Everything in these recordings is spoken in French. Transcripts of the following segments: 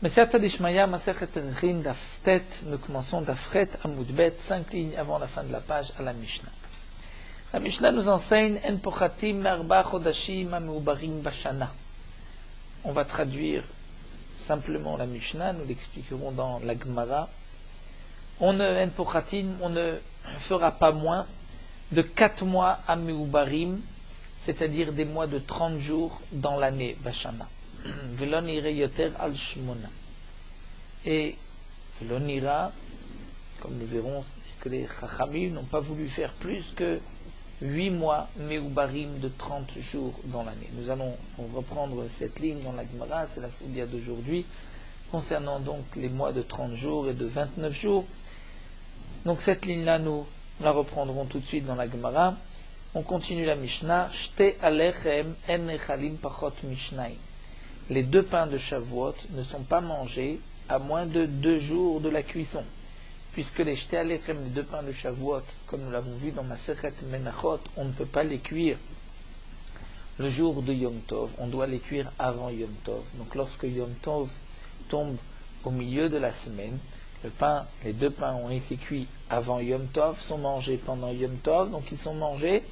Mesiata Dishmaya, Masechet Rin, Daftet, nous commençons Dafret, Amoudbet, 5 lignes avant la fin de la page à la Mishnah. La Mishnah nous enseigne En pochatim merba chodashim ameubarim bashana. On va traduire simplement la Mishnah, nous l'expliquerons dans la Gemara. On ne fera pas moins de 4 mois ameubarim, c'est-à-dire des mois de 30 jours dans l'année bashana. Velon ire yoter al shmona. Et velon ira, comme nous verrons, que les Chachamim n'ont pas voulu faire plus que 8 mois meubarim de 30 jours dans l'année. Nous allons reprendre cette ligne dans la Gemara, c'est la Soudia d'aujourd'hui, concernant donc les mois de 30 jours et de 29 jours. Donc cette ligne-là, nous la reprendrons tout de suite dans la Gemara. On continue la Mishnah. Shte alechem en echalim pachot mishnayim. Les 2 pains de Shavuot ne sont pas mangés à moins de 2 jours de la cuisson. Puisque les Shte alechem, les 2 pains de Shavuot, comme nous l'avons vu dans Masechet Menachot, on ne peut pas les cuire le jour de Yom Tov, on doit les cuire avant Yom Tov. Donc lorsque Yom Tov tombe au milieu de la semaine, les 2 pains ont été cuits avant Yom Tov, sont mangés pendant Yom Tov, donc ils sont mangés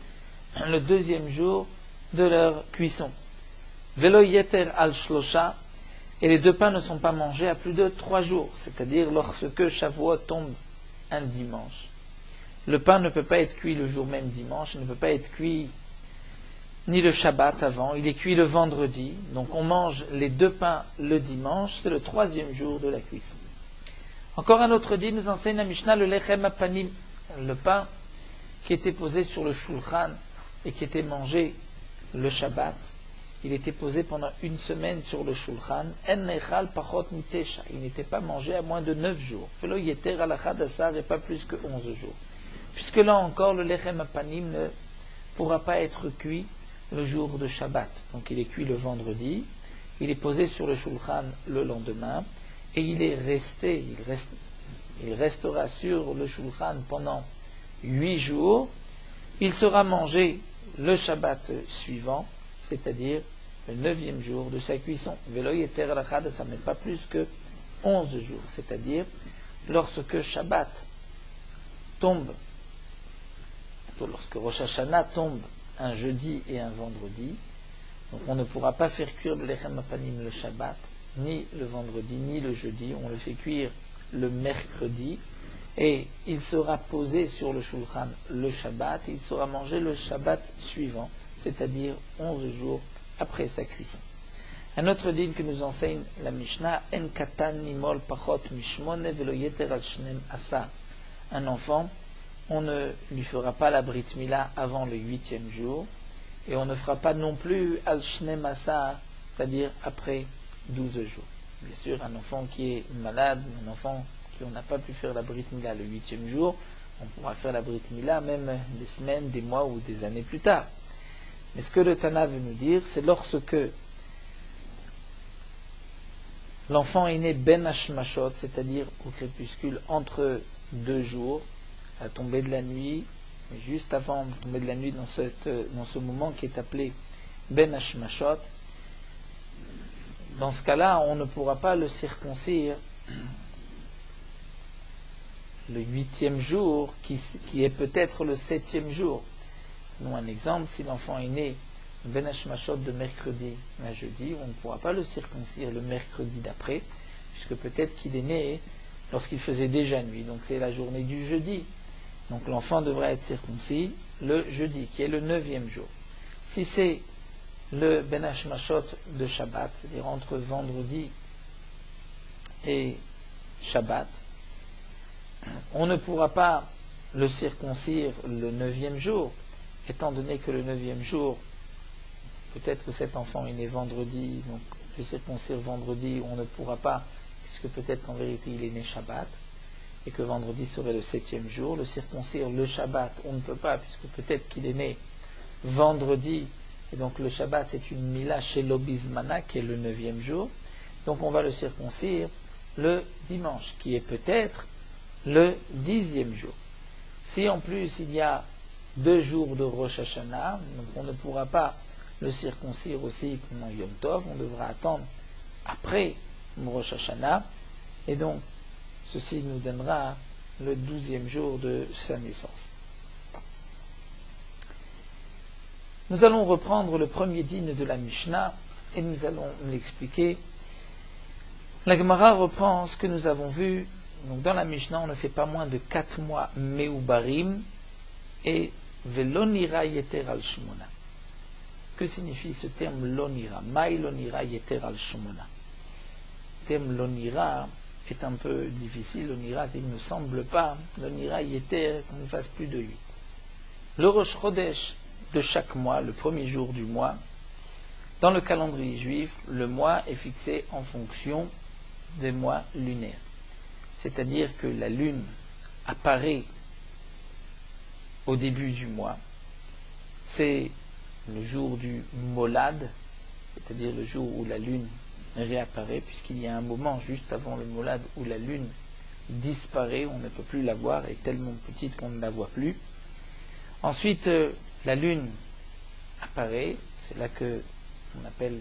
le 2e jour de leur cuisson. Velo yeter al shlosha, et les 2 pains ne sont pas mangés à plus de 3 jours, c'est-à-dire lorsque Shavuot tombe un dimanche. Le pain ne peut pas être cuit le jour même dimanche, il ne peut pas être cuit ni le Shabbat avant, il est cuit le vendredi, donc on mange les 2 pains le dimanche, c'est le 3e jour de la cuisson. Encore un autre dit, nous enseigne la Mishnah, le lechem apanim, le pain qui était posé sur le shulchan et qui était mangé le Shabbat. Il était posé pendant 1 semaine sur le shulchan. En nechal pachot mitesha. Il n'était pas mangé à moins de 9 jours. Velo yeter alachad asar et pas plus que 11 jours. Puisque là encore, le lechem apanim ne pourra pas être cuit le jour de Shabbat. Donc il est cuit le vendredi. Il est posé sur le shulchan le lendemain. Et il restera sur le shulchan pendant 8 jours. Il sera mangé le Shabbat suivant, c'est-à-dire le 9e jour de sa cuisson. Velo yeter alachad, ça n'est pas plus que 11 jours, c'est-à-dire lorsque Shabbat tombe, lorsque Rosh Hashanah tombe un jeudi et un vendredi, donc on ne pourra pas faire cuire le lechem apanim le Shabbat, ni le vendredi, ni le jeudi, on le fait cuire le mercredi, et il sera posé sur le shulchan le Shabbat, et il sera mangé le Shabbat suivant, c'est-à-dire 11 jours après sa cuisson. Un autre din que nous enseigne la Mishnah, En katan nimol pachot mishmone velo yeter al shnem asa. Un enfant, on ne lui fera pas la brit mila avant le 8e jour, et on ne fera pas non plus al shnem asa, c'est-à-dire après 12 jours. Bien sûr, un enfant qui est malade, un enfant qui on n'a pas pu faire la brit mila le 8e jour, on pourra faire la brit mila même des semaines, des mois ou des années plus tard. Mais ce que le Tana veut nous dire, c'est lorsque l'enfant est né ben hashmashot, c'est-à-dire au crépuscule entre 2 jours, à la tombée de la nuit, mais juste avant la tombée de la nuit, dans ce moment qui est appelé ben hashmashot, dans ce cas-là, on ne pourra pas le circoncire le 8e jour, qui est peut-être le 7e jour. Nous, un exemple, si l'enfant est né ben hashmashot de mercredi à jeudi, on ne pourra pas le circoncire le mercredi d'après, puisque peut-être qu'il est né lorsqu'il faisait déjà nuit, donc c'est la journée du jeudi. Donc l'enfant devrait être circoncis le jeudi, qui est le 9e jour. Si c'est le ben hashmashot de Shabbat, c'est-à-dire entre vendredi et Shabbat, on ne pourra pas le circoncire le 9e jour, étant donné que le 9e jour, peut-être que cet enfant est né vendredi, donc le circoncire vendredi, on ne pourra pas, puisque peut-être qu'en vérité il est né Shabbat, et que vendredi serait le 7e jour. Le circoncire le Shabbat, on ne peut pas, puisque peut-être qu'il est né vendredi, et donc le Shabbat c'est une mila chez l'obizmana, qui est le 9e jour, donc on va le circoncire le dimanche, qui est peut-être le 10e jour. Si en plus il y a 2 jours de Rosh Hashanah, donc on ne pourra pas le circoncire aussi pendant Yom Tov, on devra attendre après Rosh Hashanah, et donc ceci nous donnera le 12e jour de sa naissance. Nous allons reprendre le premier dîne de la Mishnah et nous allons l'expliquer. La Gemara reprend ce que nous avons vu. Donc dans la Mishnah, on ne fait pas moins de 4 mois Meubarim et Velonira Yeter al Shmona. Que signifie ce terme Lonira? Maï Lonira Yeter al Shmona. Le terme Lonira est un peu difficile. Lonira, il ne semble pas. Lonira Yeter, qu'on ne fasse plus de 8. Le Rosh Chodesh de chaque mois, le premier jour du mois, dans le calendrier juif, le mois est fixé en fonction des mois lunaires. C'est-à-dire que la lune apparaît au début du mois. C'est le jour du Molad, c'est-à-dire le jour où la lune réapparaît, puisqu'il y a un moment juste avant le Molad où la lune disparaît, on ne peut plus la voir, elle est tellement petite qu'on ne la voit plus. Ensuite, la lune apparaît, c'est là que on appelle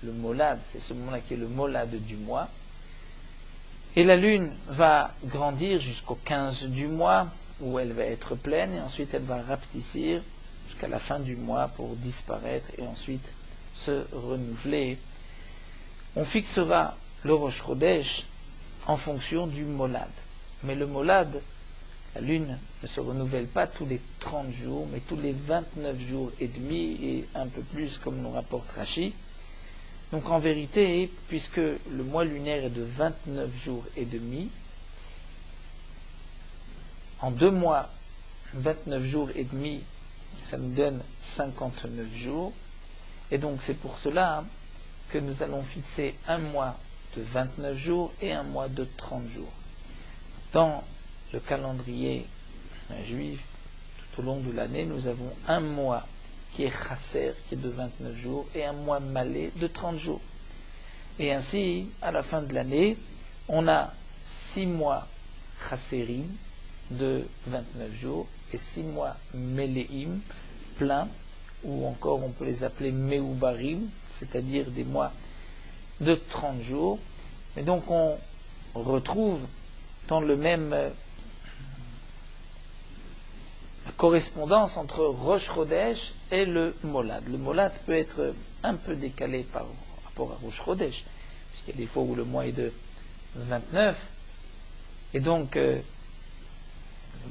le Molad, c'est ce moment-là qui est le Molad du mois. Et la lune va grandir jusqu'au 15 du mois, où elle va être pleine, et ensuite elle va rapetissir jusqu'à la fin du mois pour disparaître et ensuite se renouveler. On fixera le Rosh Chodesh en fonction du Molad. Mais le Molad, la lune ne se renouvelle pas tous les 30 jours, mais tous les 29 jours et demi, et un peu plus comme nous rapporte Rashi. Donc en vérité, puisque le mois lunaire est de 29 jours et demi, en 2 mois, 29 jours et demi, ça nous donne 59 jours. Et donc c'est pour cela que nous allons fixer un mois de 29 jours et un mois de 30 jours. Dans le calendrier juif, tout au long de l'année, nous avons un mois qui est chasser, qui est de 29 jours, et un mois malé de 30 jours. Et ainsi, à la fin de l'année, on a 6 mois chasserim de 29 jours, et 6 mois meleim, pleins, ou encore on peut les appeler meubarim, c'est-à-dire des mois de 30 jours. Et donc on retrouve dans le même correspondance entre Rosh Chodesh et le Molad. Le Molad peut être un peu décalé par rapport à Rosh Chodesh, puisqu'il y a des fois où le mois est de 29, et donc le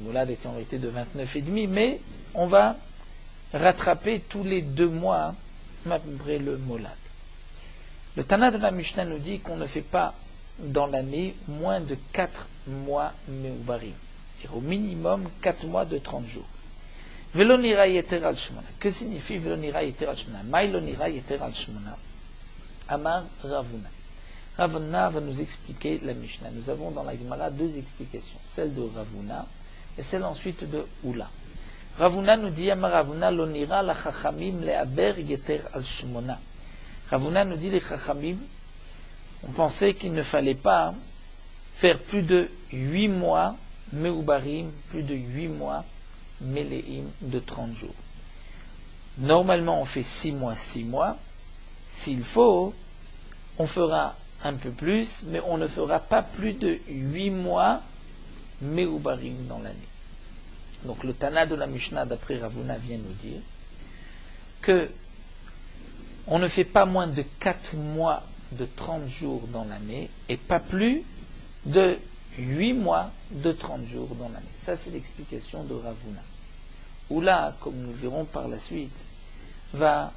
Molad est en réalité de 29 et demi, mais on va rattraper tous les 2 mois à peu près le Molad. Le Tana de la Mishnah nous dit qu'on ne fait pas dans l'année moins de 4 mois Meubarim. Au minimum 4 mois de 30 jours. Velonira yeter al shmona. Que signifie velonira yeter al shmona? Maïlonira yeter al shmona. Amar Ravuna. Ravuna va nous expliquer la Mishnah. Nous avons dans la Gemara 2 explications. Celle de Ravuna et celle ensuite de Oula. Ravuna nous dit, Amar Ravuna lonira la chachamim le'aber yeter al shmona. Ravuna nous dit, les chachamim, on pensait qu'il ne fallait pas faire plus de 8 mois Meubarim, plus de 8 mois, Meleim de 30 jours. Normalement, on fait 6 mois, 6 mois. S'il faut, on fera un peu plus, mais on ne fera pas plus de 8 mois Meubarim dans l'année. Donc le Tana de la Mishnah, d'après Ravuna, vient nous dire que on ne fait pas moins de 4 mois de 30 jours dans l'année et pas plus de 8 mois de 30 jours dans l'année. Ça, c'est l'explication de Ravuna. Oula, comme nous verrons par la suite, va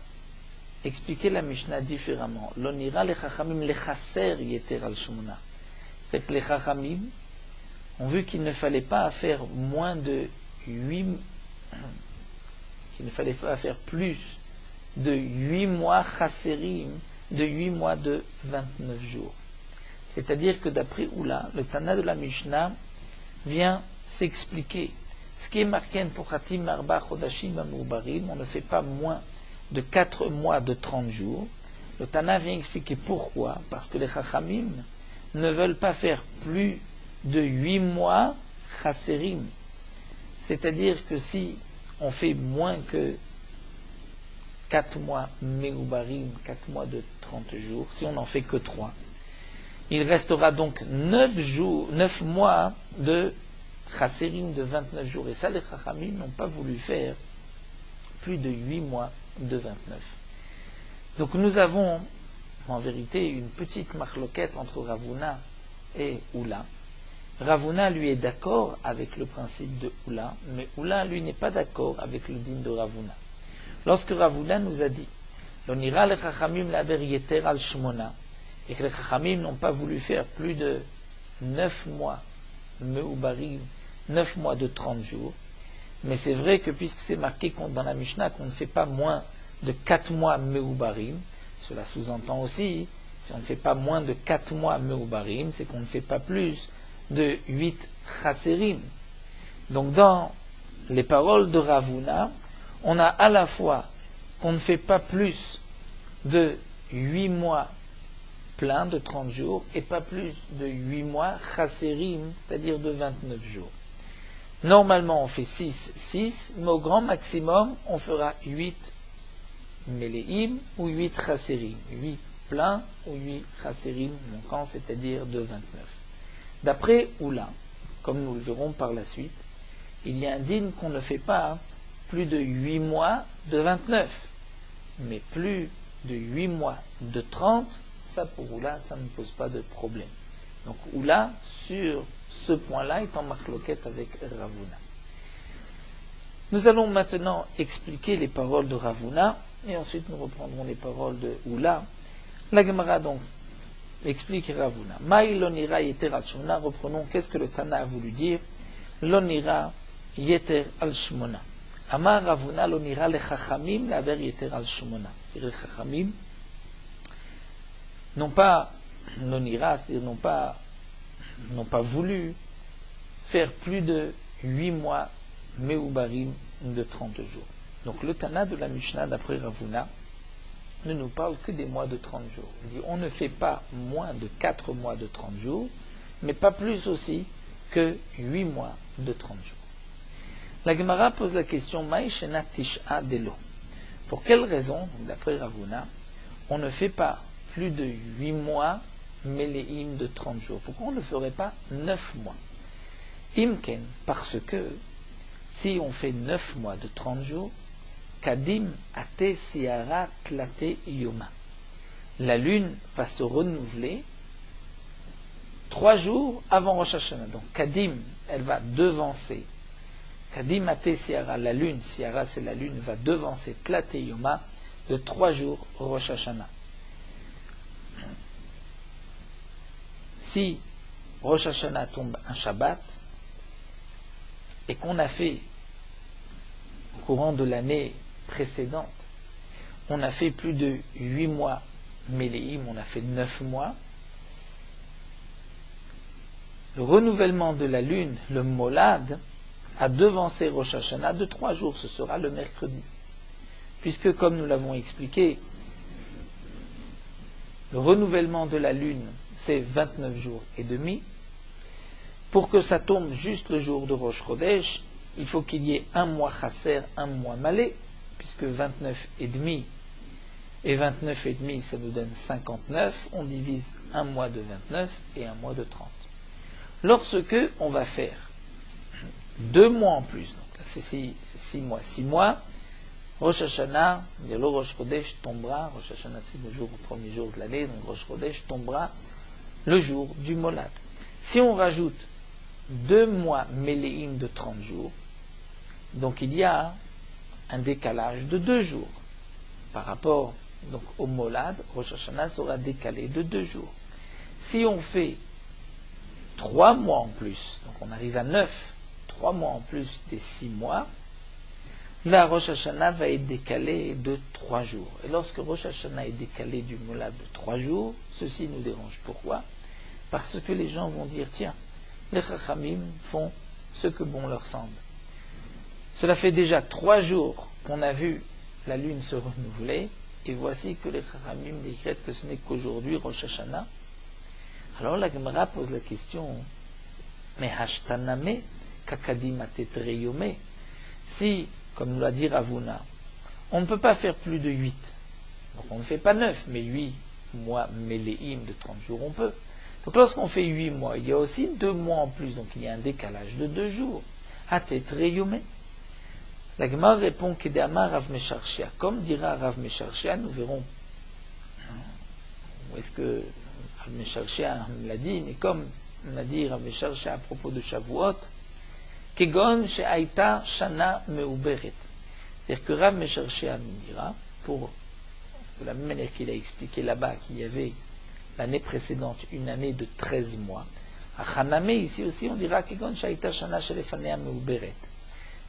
expliquer la Mishnah différemment. L'onira les chachamim les chasser yeter al shmona. C'est que les chachamim ont vu qu'il ne fallait pas faire moins de 8, qu'il ne fallait pas faire plus de 8 mois chasserim, de 8 mois de 29 jours. C'est-à-dire que d'après Oula, le Tana de la Mishnah vient s'expliquer. Ce qui est marqué pour Hatim Arba Chodashim Amoubarim, on ne fait pas moins de 4 mois de 30 jours. Le Tana vient expliquer pourquoi. Parce que les Chachamim ne veulent pas faire plus de 8 mois Chasserim. C'est-à-dire que si on fait moins que 4 mois Meubarim, 4 mois de 30 jours, si on n'en fait que 3, Il restera donc 9 mois de Chaserim de 29 jours. Et ça, les Chachamim n'ont pas voulu faire plus de 8 mois de 29. Donc nous avons en vérité une petite marloquette entre Ravuna et Oula. Ravuna, lui, est d'accord avec le principe de Oula, mais Oula, lui, n'est pas d'accord avec le din de Ravuna. Lorsque Ravuna nous a dit l'onira le Chachamim laver yeter al shmona, et que les Chachamim n'ont pas voulu faire plus de 9 mois meubarim, 9 mois de 30 jours, mais c'est vrai que puisque c'est marqué dans la Mishnah qu'on ne fait pas moins de 4 mois meubarim, cela sous-entend aussi, si on ne fait pas moins de 4 mois meubarim, c'est qu'on ne fait pas plus de 8 chaserim. Donc dans les paroles de Ravuna, on a à la fois qu'on ne fait pas plus de 8 mois pleins de 30 jours et pas plus de 8 mois chaserim, c'est-à-dire de 29 jours. Normalement on fait 6, mais au grand maximum on fera 8 meleim ou 8 chaserim, 8 pleins ou 8 chaserim manquants, c'est-à-dire de 29. D'après Oula, comme nous le verrons par la suite, il y a un din qu'on ne fait pas plus de 8 mois de 29, mais plus de 8 mois de 30, ça pour Oula, ça ne pose pas de problème. Donc Oula, sur ce point-là, est en marloquette avec Ravuna. Nous allons maintenant expliquer les paroles de Ravuna, et ensuite nous reprendrons les paroles de Oula. La Gemara donc explique Ravuna. Maï l'onira yeter al shmona. Reprenons qu'est-ce que le Tana a voulu dire. L'onira yeter al shmona. Amar Ravuna l'onira le chachamim laver yeter al shmona. Les chachamim n'ont pas l'onira, c'est-à-dire n'ont pas voulu faire plus de 8 mois meubarim de 30 jours. Donc le Tana de la Mishnah d'après Ravuna ne nous parle que des mois de 30 jours. Il dit on ne fait pas moins de 4 mois de 30 jours, mais pas plus aussi que 8 mois de 30 jours. La Gemara pose la question Maïshena Tisha Delo. Pour quelle raison, d'après Ravuna, on ne fait pas plus de 8 mois Meleim de 30 jours? Pourquoi on ne ferait pas 9 mois? Imken, parce que si on fait 9 mois de 30 jours, Kadim ate siara tlate yoma. La lune va se renouveler 3 jours avant Rosh Hashanah. Donc Kadim, elle va devancer. Kadim ate siara, la lune, siara c'est la lune, va devancer tlate yoma de 3 jours Rosh Hashanah. Si Rosh Hashanah tombe un Shabbat et qu'on a fait au courant de l'année précédente, on a fait plus de 8 mois Meleim, on a fait 9 mois. Le renouvellement de la lune, le Molad, a devancé Rosh Hashanah de 3 jours, ce sera le mercredi. Puisque, comme nous l'avons expliqué, le renouvellement de la lune, c'est 29 jours et demi. Pour que ça tombe juste le jour de Rosh Chodesh, il faut qu'il y ait un mois Chasser, un mois Malé, puisque 29 et demi et 29 et demi, ça nous donne 59. On divise un mois de 29 et un mois de 30. Lorsque on va faire 2 mois en plus, donc là c'est 6 mois, Rosh Hashanah, le Rosh Chodesh tombera, Rosh Hashanah c'est le premier jour de l'année, donc Rosh Chodesh tombera le jour du Molad. Si on rajoute 2 mois Meleim de 30 jours, donc il y a un décalage de 2 jours par rapport donc au Molad. Rosh Hashanah sera décalé de 2 jours. Si on fait 3 mois en plus, donc on arrive à 9, 3 mois en plus des 6 mois, la Rosh Hashanah va être décalée de 3 jours. Et lorsque Rosh Hashanah est décalé du Molad de 3 jours, ceci nous dérange. Pourquoi? Parce que les gens vont dire, tiens, les Chachamim font ce que bon leur semble. Cela fait déjà 3 jours qu'on a vu la lune se renouveler, et voici que les Chachamim décrètent que ce n'est qu'aujourd'hui Rosh Hashanah. Alors la Gemara pose la question, mais hashtaname kakadim atetreyome, si, comme nous l'a dit Ravuna, on ne peut pas faire plus de 8, donc on ne fait pas 9, mais 8 mois Meleim de 30 jours on peut. Donc lorsqu'on fait 8 mois, il y a aussi 2 mois en plus, donc il y a un décalage de 2 jours. Hatetreyume. La Gemara répond Kedama Rav Mesharshia. Comme dira Rav Mesharshia, nous verrons où est-ce que Rav Mesharshia l'a dit, mais comme on a dit Rav Mesharshia à propos de Shavuot, Kegon she'aita shana meuberet. C'est-à-dire que Rav Mesharshia nous dira, de la même manière qu'il a expliqué là-bas qu'il y avait l'année précédente une année de 13 mois, à Haname, ici aussi on dira Kegon she'aita shana shelefanea meuberet.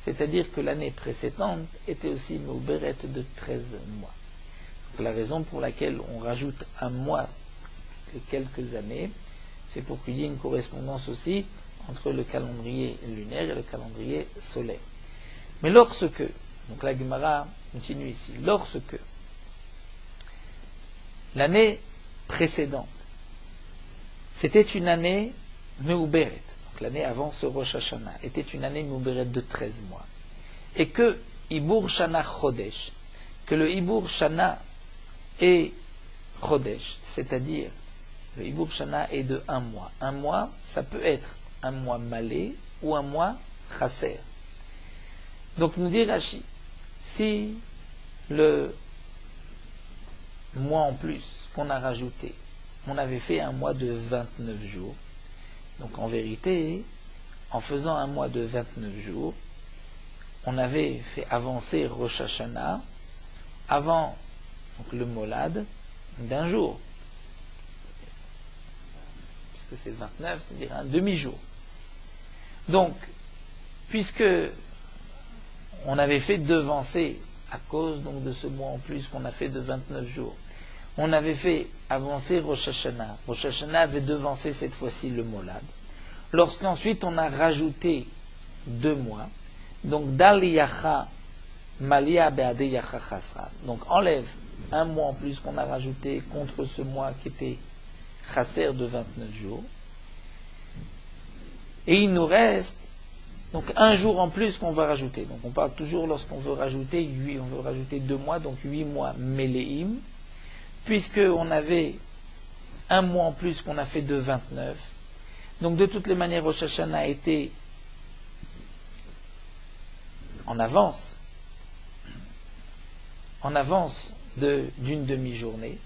C'est-à-dire que l'année précédente était aussi meuberet de 13 mois. Donc la raison pour laquelle on rajoute un mois de quelques années, c'est pour qu'il y ait une correspondance aussi entre le calendrier lunaire et le calendrier solaire. Mais lorsque, donc la Gemara continue ici, lorsque l'année précédente, c'était une année meuberet, donc l'année avant ce Rosh Hashanah, était une année meuberet de 13 mois, et que Ibur Shana Chodesh, que le Ibur Shana est Chodesh, c'est-à-dire le Ibur Shana est de 1 mois. 1 mois, ça peut être un mois malé ou un mois chasser. Donc nous dit Rashi, si le mois en plus qu'on a rajouté, on avait fait un mois de 29 jours, donc en vérité, en faisant un mois de 29 jours, on avait fait avancer Rosh Hashanah avant donc, le Molad d'un jour. Puisque c'est 29, c'est-à-dire un demi-jour. Donc, puisque on avait fait devancer, à cause donc, de ce mois en plus qu'on a fait de 29 jours, on avait fait avancer Rosh Hashanah. Rosh Hashanah avait devancé cette fois-ci le Molad. Lorsqu'ensuite on a rajouté 2 mois, donc Dal Yacha Malia Beade Yacha Chasra. Donc enlève un mois en plus qu'on a rajouté contre ce mois qui était Chasser de 29 jours. Et il nous reste donc un jour en plus qu'on va rajouter. Donc on parle toujours lorsqu'on veut rajouter 8, on veut rajouter 2 mois, donc 8 mois Meleim, puisque on avait un mois en plus qu'on a fait de 29. Donc de toutes les manières, Rosh Hashanah a été en avance d'une demi-journée.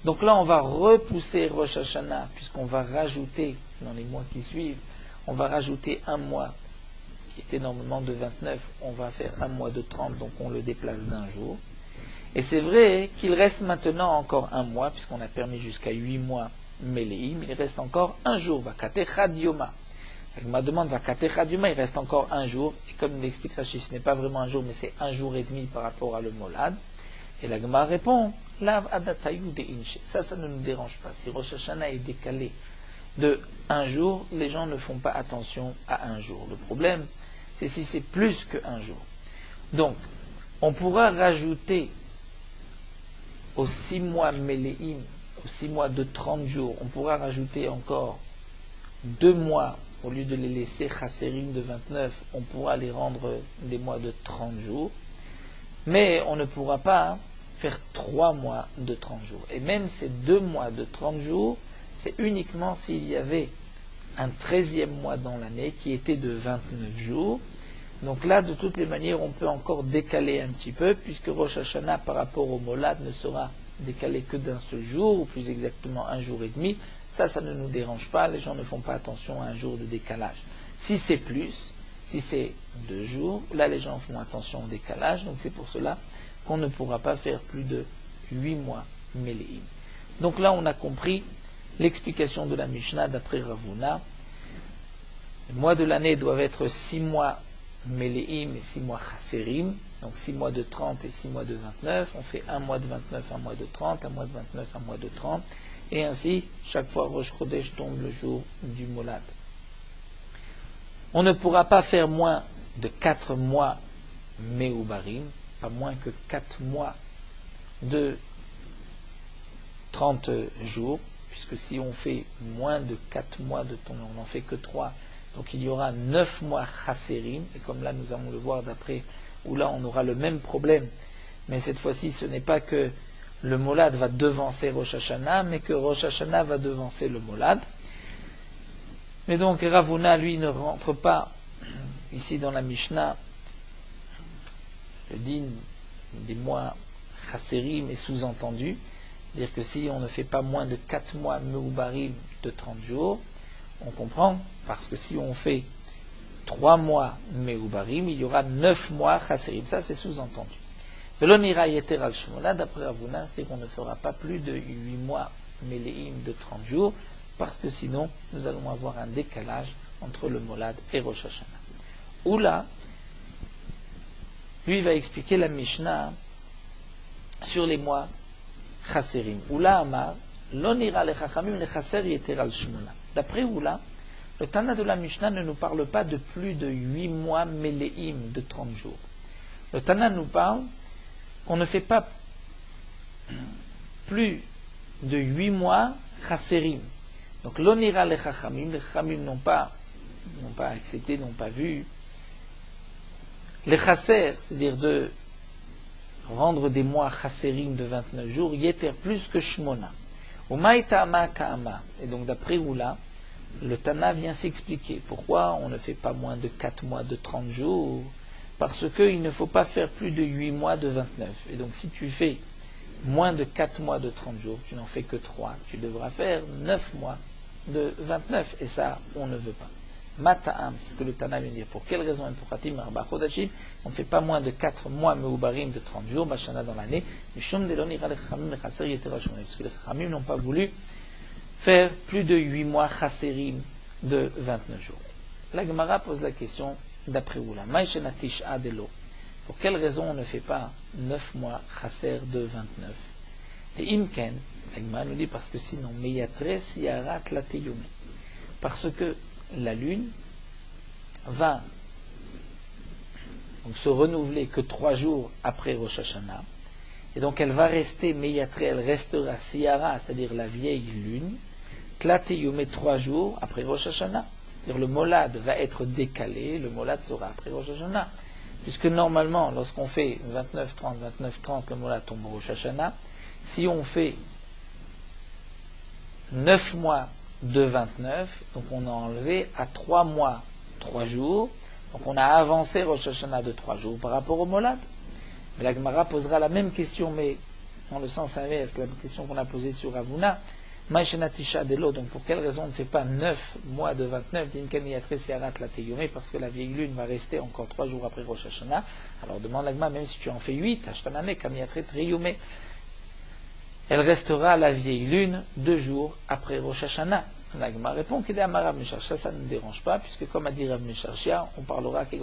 Donc là, on va repousser Rosh Hashanah, puisqu'on va rajouter, dans les mois qui suivent, on va rajouter un mois qui était normalement de 29, on va faire un mois de 30, donc on le déplace d'un jour. Et c'est vrai qu'il reste maintenant encore un mois, puisqu'on a permis jusqu'à 8 mois Meleim, il reste encore un jour, Vakatechad Yoma. Avec ma demande Vakatechad Yoma, il reste encore un jour, et comme l'explique Rashi, ce n'est pas vraiment un jour, mais c'est un jour et demi par rapport à le Molad. Et la Gemara répond, Lav Adatayu de Inche. Ça ne nous dérange pas. Si Rosh Hashanah est décalé de un jour, les gens ne font pas attention à un jour. Le problème, c'est si c'est plus qu'un jour. Donc, on pourra rajouter aux 6 mois Meleim, aux 6 mois de 30 jours, on pourra rajouter encore 2 mois, au lieu de les laisser Chasserim de 29, on pourra les rendre des mois de 30 jours, mais on ne pourra pas faire 3 mois de 30 jours. Et même ces 2 mois de 30 jours, c'est uniquement s'il y avait un 13e mois dans l'année qui était de 29 jours. Donc là, de toutes les manières, on peut encore décaler un petit peu, puisque Rosh Hashanah, par rapport au Molad, ne sera décalé que d'un seul jour, ou plus exactement un jour et demi. Ça ne nous dérange pas, les gens ne font pas attention à un jour de décalage. Si c'est plus, si c'est 2 jours, là les gens font attention au décalage, donc c'est pour cela qu'on ne pourra pas faire plus de 8 mois Meleim. Donc là, on a compris l'explication de la Mishnah d'après Ravuna. Les mois de l'année doivent être 6 mois Meleim et 6 mois Chasserim, donc 6 mois de 30 et 6 mois de 29, on fait un mois de 29, un mois de 30, un mois de 29, un mois de 30, et ainsi, chaque fois Rosh Chodesh tombe le jour du Molad. On ne pourra pas faire moins de 4 mois Meubarim, pas moins que 4 mois de 30 jours, puisque si on fait moins de 4 mois de temps, on n'en fait que 3, donc il y aura 9 mois Chasserim, et comme là nous allons le voir d'après, où là on aura le même problème, mais cette fois-ci ce n'est pas que le Molad va devancer Rosh Hashanah, mais que Rosh Hashanah va devancer le Molad. Mais donc Ravuna, lui, ne rentre pas ici dans la Mishnah. Le din des mois chasserim est sous-entendu. C'est-à-dire que si on ne fait pas moins de 4 mois meubarim de 30 jours, on comprend, parce que si on fait 3 mois meubarim, il y aura 9 mois chasserim. Ça, c'est sous-entendu. Velonira yeter al shmona, d'après Ravuna, c'est qu'on ne fera pas plus de 8 mois meleim de 30 jours, parce que sinon, nous allons avoir un décalage entre le Molad et Rosh Hashanah. Oula, lui va expliquer la Mishnah sur les mois chasserim. Oula amar, l'onira le chachamim le chasser yeter al shmona. D'après Oula, le Tana de la Mishnah ne nous parle pas de plus de 8 mois meleim de 30 jours. Le Tana nous parle qu'on ne fait pas plus de 8 mois chasserim. Donc l'onira les chachamim n'ont pas accepté, n'ont pas vu. Les chasser, c'est-à-dire de rendre des mois chasserim de 29 jours, yeter plus que shmona. Umaita ama ka'ama. Et donc d'après Oula, le Tana vient s'expliquer pourquoi on ne fait pas moins de 4 mois de 30 jours. Parce qu'il ne faut pas faire plus de 8 mois de 29. Et donc si tu fais moins de 4 mois de 30 jours, tu n'en fais que 3. Tu devras faire 9 mois de 29. Et ça, on ne veut pas. Mata'am, c'est ce que le Tana vient dire. Pour quelle raison? On ne fait pas moins de 4 mois meubarim de 30 jours, Bashana dans l'année. Parce que les Chachamim n'ont pas voulu faire plus de 8 mois chasserim de 29 jours. La Gemara pose la question d'après Oula. Pour quelle raison on ne fait pas 9 mois chasser de 29? Et Imken, la Gemara nous dit parce que sinon, parce que la lune va donc se renouveler que 3 jours après Rosh Hashanah, et donc elle va rester Meyatre, elle restera Siyara, c'est-à-dire la vieille lune, Tlateyume 3 jours après Rosh Hashanah. C'est-à-dire le Molad va être décalé, le Molad sera après Rosh Hashanah, puisque normalement, lorsqu'on fait 29-30, le Molad tombe au Rosh Hashanah. Si on fait 9 mois de 29, donc on a enlevé à 3 mois 3 jours, donc on a avancé Rosh Hashanah de 3 jours par rapport au Molad. Mais la Gemara posera la même question, mais dans le sens inverse, la question qu'on a posée sur Ravuna. Donc pour quelle raison on ne fait pas 9 mois de 29, parce que la vieille lune va rester encore 3 jours après Rosh Hashanah. Alors demande la Gemara, même si tu en fais 8, elle restera la vieille lune 2 jours après Rosh Hashanah. La Gemara répond qu'il est Amar Mesharshia, ça ne dérange pas, puisque comme a dit Rav Mesharshia, on parlera que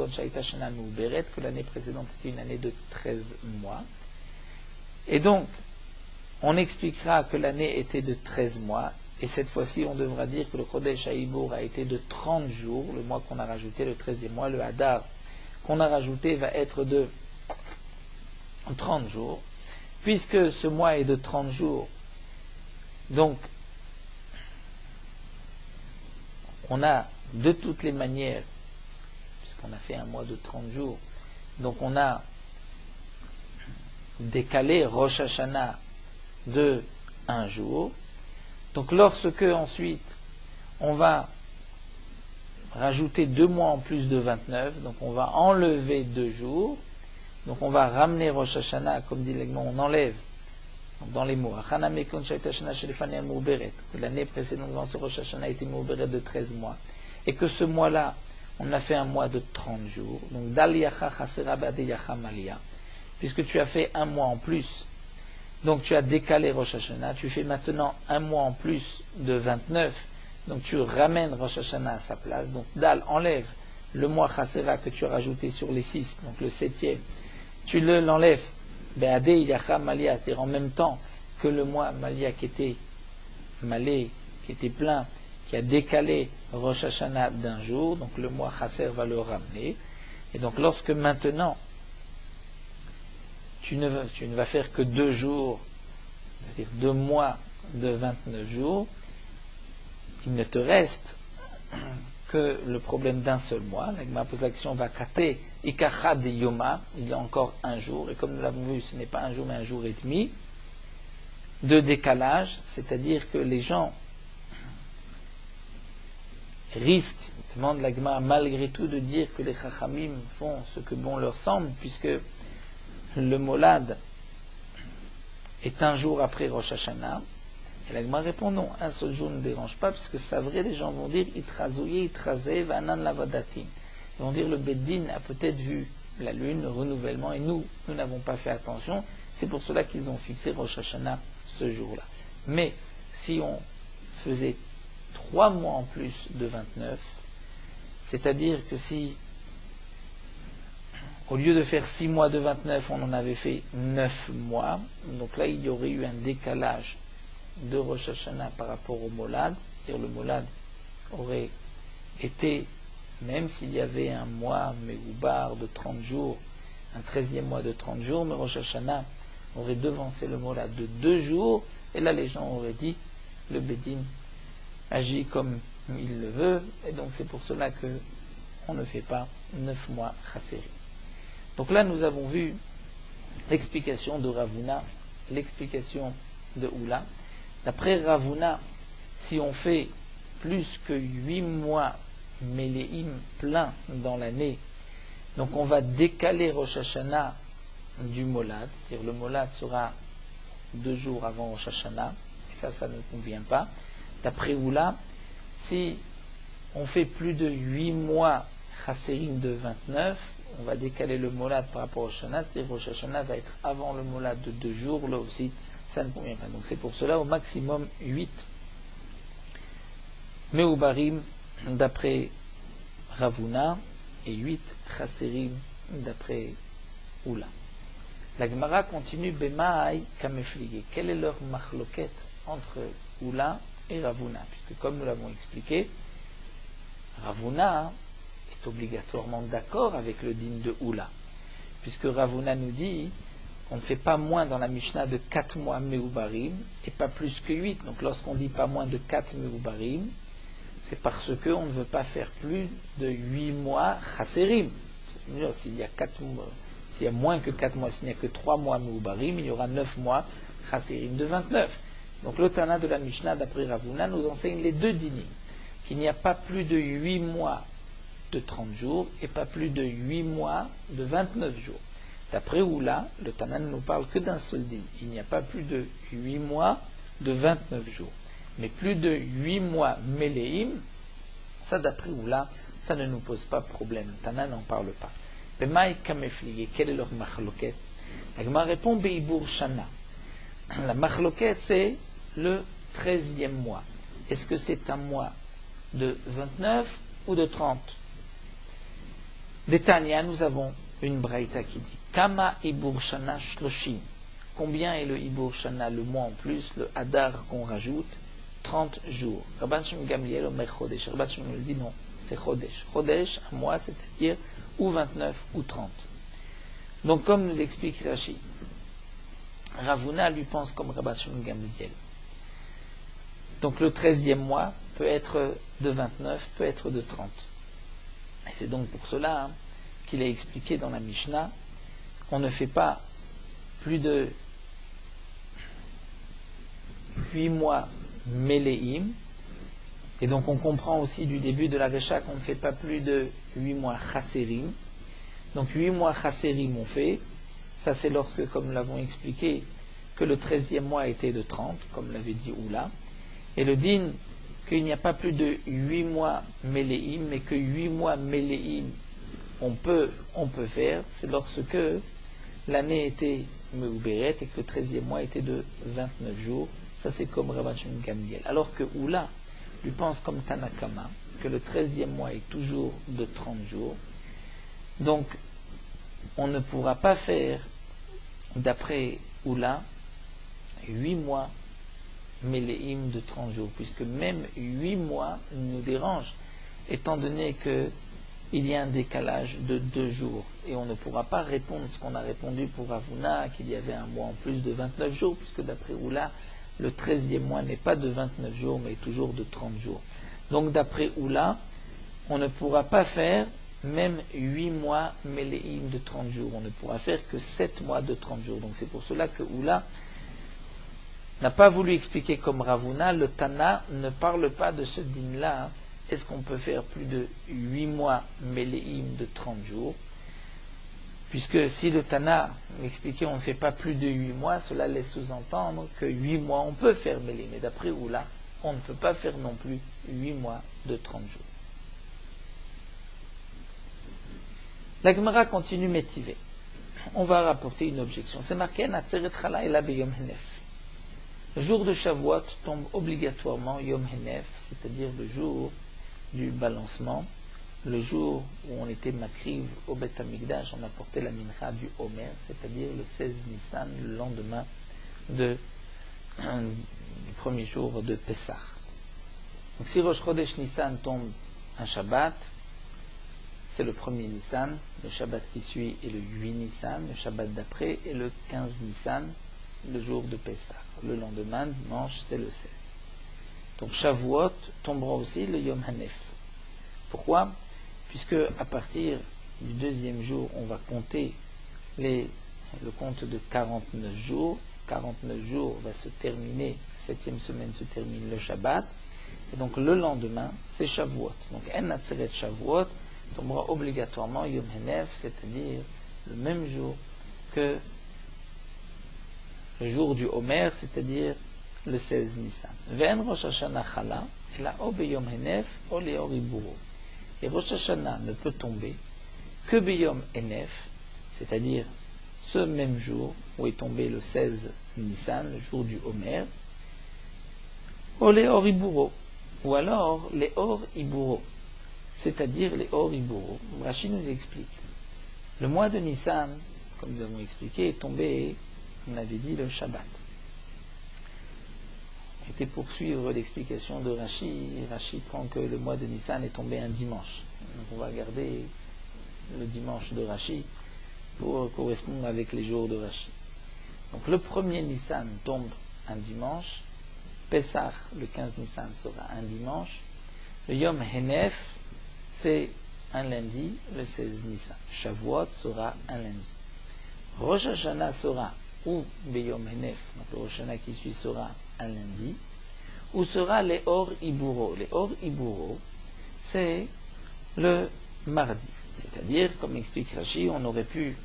l'année précédente était une année de 13 mois. Et donc, on expliquera que l'année était de 13 mois, et cette fois-ci, on devra dire que le Chodesh Haïbour a été de 30 jours, le mois qu'on a rajouté, le 13e mois, le Hadar qu'on a rajouté va être de 30 jours. Puisque ce mois est de 30 jours, donc, on a de toutes les manières, puisqu'on a fait un mois de 30 jours, donc on a décalé Rosh Hashanah de 1 jour. Donc lorsque ensuite on va rajouter 2 mois en plus de 29, donc on va enlever 2 jours, donc on va ramener Rosh Hashanah, comme dit l'Egmon, on enlève donc dans les mots, que l'année précédente dans ce Rosh Hashanah a été Mouberet de 13 mois, et que ce mois-là, on a fait un mois de 30 jours, donc Dal Yacha Chasera Bade Yacha Malia, puisque tu as fait un mois en plus, donc tu as décalé Rosh Hashanah, tu fais maintenant un mois en plus de 29, donc tu ramènes Rosh Hashanah à sa place, donc Dal enlève le mois Chasera que tu as rajouté sur les 6, donc le 7e, tu l'enlèves, Be'ade Yacha Malia, c'est-à-dire en même temps que le mois Malia qui était malé, qui était plein, qui a décalé Rosh Hashanah d'un jour, donc le mois Chaser va le ramener, et donc lorsque maintenant tu ne vas faire que 2 jours, c'est-à-dire 2 mois de 29 jours, il ne te reste que le problème d'un seul mois. La Gemara pose la question, va kater ikacha de yoma, il y a encore un jour, et comme nous l'avons vu, ce n'est pas un jour mais un jour et demi de décalage, c'est-à-dire que les gens risque, demande la Gemara, malgré tout de dire que les Chachamim font ce que bon leur semble, puisque le Molad est un jour après Rosh Hashanah. Et la Gemara répond non, un seul jour ne dérange pas, puisque c'est vrai, les gens vont dire Itrazouye, Itrazé, Vanan Lavadatin. Ils vont dire le Beddin a peut-être vu la lune, le renouvellement, et nous n'avons pas fait attention. C'est pour cela qu'ils ont fixé Rosh Hashanah ce jour-là. Mais si on faisait 3 mois en plus de 29, c'est-à-dire que si au lieu de faire 6 mois de 29, on en avait fait 9 mois, donc là il y aurait eu un décalage de Rosh Hashanah par rapport au Molad, c'est-à-dire le Molad aurait été, même s'il y avait un mois Mehoubar de 30 jours, un 13e mois de 30 jours, mais Rosh Hashanah aurait devancé le Molad de 2 jours, et là les gens auraient dit, le Beddin agit comme il le veut, et donc c'est pour cela que on ne fait pas 9 mois Chasseri. Donc là nous avons vu l'explication de Ravuna, l'explication de Oula. D'après Ravuna, si on fait plus que 8 mois Méléim plein dans l'année, donc on va décaler Rosh Hashanah du Molad, c'est-à-dire le Molad sera 2 jours avant Rosh Hashanah, et ça ne convient pas. D'après Oula, si on fait plus de 8 mois Chasserim de 29, on va décaler le Molad par rapport au Rosh Hashanah, c'est-à-dire Rosh Hashanah va être avant le Molad de 2 jours, là aussi ça ne convient pas. Donc c'est pour cela au maximum 8 Meubarim d'après Ravuna et 8 Chasserim d'après Oula. La Gemara continue Bemaï Kameflige. Quelle est leur machloket entre Oula et Ravuna? Puisque comme nous l'avons expliqué, Ravuna est obligatoirement d'accord avec le din de Oula. Puisque Ravuna nous dit on ne fait pas moins dans la Mishnah de 4 mois Meubarim et pas plus que 8. Donc lorsqu'on dit pas moins de 4 Meubarim, c'est parce qu'on ne veut pas faire plus de 8 mois Chasserim. S'il y a 4 mois, s'il y a moins que 4 mois, s'il n'y a que 3 mois Meubarim, il y aura 9 mois Chasserim de 29. Donc le Tana de la Mishnah d'après Ravuna nous enseigne les deux dinim, qu'il n'y a pas plus de 8 mois de 30 jours et pas plus de 8 mois de 29 jours. D'après Oula, le Tana ne nous parle que d'un seul din. Il n'y a pas plus de 8 mois de 29 jours. Mais plus de 8 mois Méléim, ça d'après Oula, ça ne nous pose pas problème. Tana n'en parle pas. Bemaï Kameflige, quel est leur machloket? La Gemara répond Beibur Shana. La machloket, c'est le 13e mois. Est-ce que c'est un mois de 29 ou de 30? Des Tanya, nous avons une braïta qui dit Kama Ibur Shana Shloshim. Combien est le Ibur Shana, le mois en plus, le Hadar qu'on rajoute? 30 jours. Rabban Shimon Gamliel Omer Chodesh. Rabban Shimon dit non, c'est Chodesh. Chodesh, un mois, c'est-à-dire ou 29 ou 30. Donc comme nous l'explique Rashi, Ravuna lui pense comme Rabban Shimon Gamliel. Donc le 13e mois peut être de 29, peut être de 30. Et c'est donc pour cela qu'il a expliqué dans la Mishnah qu'on ne fait pas plus de 8 mois Méléim. Et donc on comprend aussi du début de la Recha qu'on ne fait pas plus de 8 mois Chasserim. Donc 8 mois Chasserim on fait. Ça c'est lorsque, comme nous l'avons expliqué, que le 13e mois était de 30, comme l'avait dit Oula. Et le din qu'il n'y a pas plus de 8 mois Méléim, mais que 8 mois Méléim on peut faire, c'est lorsque l'année était Meuberet et que le 13e mois était de 29 jours. Ça c'est comme Rabban Shimon Gamliel. Alors que Oula lui pense comme Tanakama, que le 13e mois est toujours de 30 jours. Donc on ne pourra pas faire, d'après Oula, 8 mois Méléim de 30 jours, puisque même 8 mois nous dérange, étant donné qu'il y a un décalage de 2 jours, et on ne pourra pas répondre ce qu'on a répondu pour Ravuna, qu'il y avait un mois en plus de 29 jours, puisque d'après Oula, le 13e mois n'est pas de 29 jours, mais toujours de 30 jours. Donc d'après Oula, on ne pourra pas faire même 8 mois Méléim de 30 jours, on ne pourra faire que 7 mois de 30 jours. Donc c'est pour cela que Oula n'a pas voulu expliquer comme Ravuna, le Tana ne parle pas de ce din-là, est-ce qu'on peut faire plus de 8 mois Méléim de 30 jours? Puisque si le Tana m'expliquait on ne fait pas plus de 8 mois, cela laisse sous-entendre que 8 mois on peut faire Méléim. Mais d'après Oula, on ne peut pas faire non plus 8 mois de 30 jours. La Gemara continue métivée. On va rapporter une objection. C'est marqué Natseret Chala et la Yom Henef. Le jour de Shavuot tombe obligatoirement Yom Henef, c'est-à-dire le jour du balancement, le jour où on était makriv au Beth Amikdash, on apportait la mincha du Omer, c'est-à-dire le 16 Nissan, le lendemain du premier jour de Pessah. Donc si Rosh Chodesh Nissan tombe un Shabbat, c'est le premier Nissan, le Shabbat qui suit est le 8 Nissan, le Shabbat d'après est le 15 Nissan, le jour de Pessah. Le lendemain, dimanche, c'est le 16. Donc Shavuot tombera aussi le Yom Hanef. Pourquoi? Puisque à partir du deuxième jour, on va compter le compte de 49 jours. 49 jours va se terminer, la 7e semaine se termine le Shabbat. Et donc le lendemain, c'est Shavuot. Donc En Atzeret Shavuot tombera obligatoirement Yom Hanef, c'est-à-dire le même jour que le jour du Homer, c'est-à-dire le 16 Nissan. Ve'en Rosh Hashanah Chala, et la O Beyom Henef, O Leor Iburo. Et Rosh Hashanah ne peut tomber que Beyom Henef, c'est-à-dire ce même jour où est tombé le 16 Nissan, le jour du Homer, O Leor Iburo, ou alors Leor Iburo, c'est-à-dire Leor Iburo. Rashi nous explique. Le mois de Nissan, comme nous avons expliqué, est tombé, on avait dit, le Shabbat. Et pour suivre l'explication de Rashi, Rashi prend que le mois de Nissan est tombé un dimanche. Donc on va garder le dimanche de Rashi pour correspondre avec les jours de Rashi. Donc le premier Nissan tombe un dimanche, Pessah, le 15 Nissan, sera un dimanche, le Yom Henef, c'est un lundi, le 16 Nissan. Shavuot sera un lundi. Rosh Hashanah sera ou Beyom Henef, donc le Rosh Hashanah qui suit sera un lundi, ou sera les Or Iburo. Les Or Iburo, c'est le mardi. C'est-à-dire, comme explique Rashi, on aurait pu,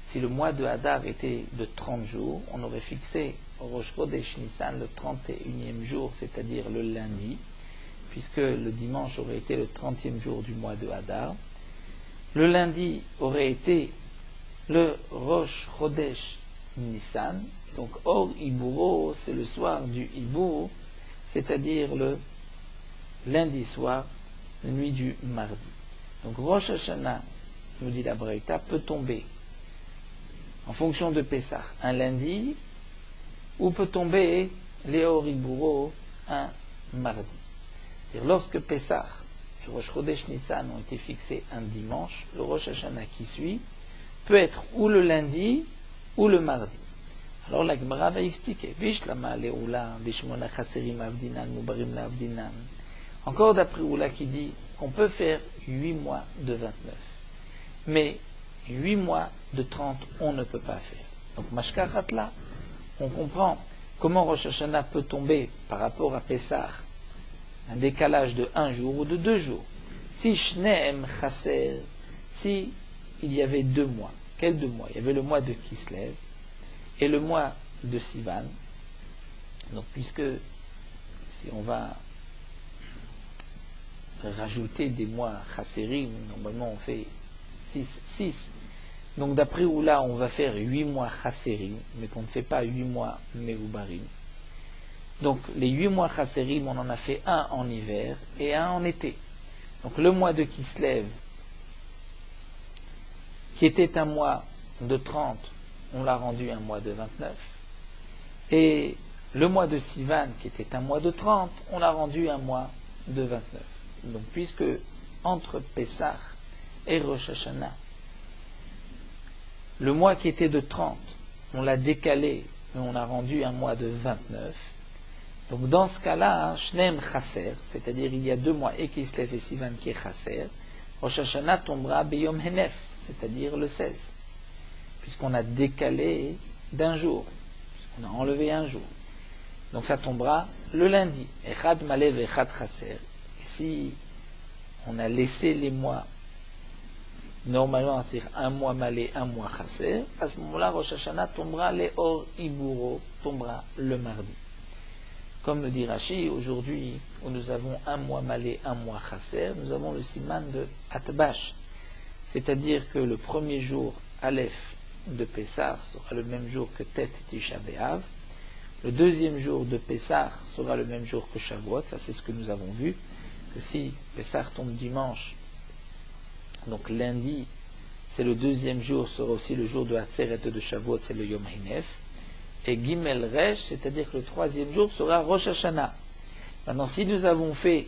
si le mois de Hadar était de 30 jours, on aurait fixé Rosh Chodesh Nissan le 31e jour, c'est-à-dire le lundi, puisque le dimanche aurait été le 30e jour du mois de Hadar. Le lundi aurait été le Rosh Chodesh Nissan, donc Or Iburo, c'est le soir du Ibour, c'est-à-dire le lundi soir, la nuit du mardi. Donc Rosh Hashanah, nous dit la Braïta, peut tomber en fonction de Pessah un lundi, ou peut tomber Or Iburo un mardi. C'est-à-dire, lorsque Pessah et Rosh Chodesh Nissan ont été fixés un dimanche, le Rosh Hashanah qui suit peut être ou le lundi ou le mardi. Alors la Gemara va expliquer. Encore d'après Oula qui dit qu'on peut faire 8 mois de 29. Mais 8 mois de 30, on ne peut pas faire. Donc Mashkaratla, on comprend comment Rosh Hashanah peut tomber par rapport à Pessah, un décalage de 1 jour ou de 2 jours. Si Shneem Chaser, si il y avait 2 mois, quels 2 mois? Il y avait le mois de Kislev et le mois de Sivan. Donc puisque si on va rajouter des mois Chaserim, normalement on fait 6. Donc d'après Oula, on va faire 8 mois Chaserim, mais qu'on ne fait pas 8 mois Meubarim. Donc les 8 mois Chaserim, on en a fait un en hiver et un en été. Donc le mois de Kislev, qui était un mois de 30, on l'a rendu un mois de 29. Et le mois de Sivan, qui était un mois de 30, on l'a rendu un mois de 29. Donc puisque entre Pessah et Rosh Hashanah, le mois qui était de 30, on l'a décalé, mais on l'a rendu un mois de 29. Donc dans ce cas-là, Shneem Chaser, c'est-à-dire il y a 2 mois, et Kislev et Sivan qui est Chaser, Rosh Hashanah tombera Beyom Henef, c'est-à-dire le 16, puisqu'on a décalé d'un jour, puisqu'on a enlevé un jour. Donc ça tombera le lundi, Echad Malev Echad Chaser. Et si on a laissé les mois, normalement, c'est-à-dire un mois malé, un mois chasser, à ce moment-là, Rosh Hashanah tombera les Or Iburo, tombera le mardi. Comme le dit Rashi, aujourd'hui, où nous avons un mois malé, un mois chasser, nous avons le siman de Atbash. C'est-à-dire que le premier jour, Aleph de Pessah, sera le même jour que Tet Tisha B'Av. Le deuxième jour de Pessah sera le même jour que Shavuot. Ça, c'est ce que nous avons vu. Que si Pessah tombe dimanche, donc lundi, c'est le deuxième jour, sera aussi le jour de Hatzeret et de Shavuot, c'est le Yom Hinef. Et Gimel Resh, c'est-à-dire que le troisième jour sera Rosh Hashanah. Maintenant, si nous avons fait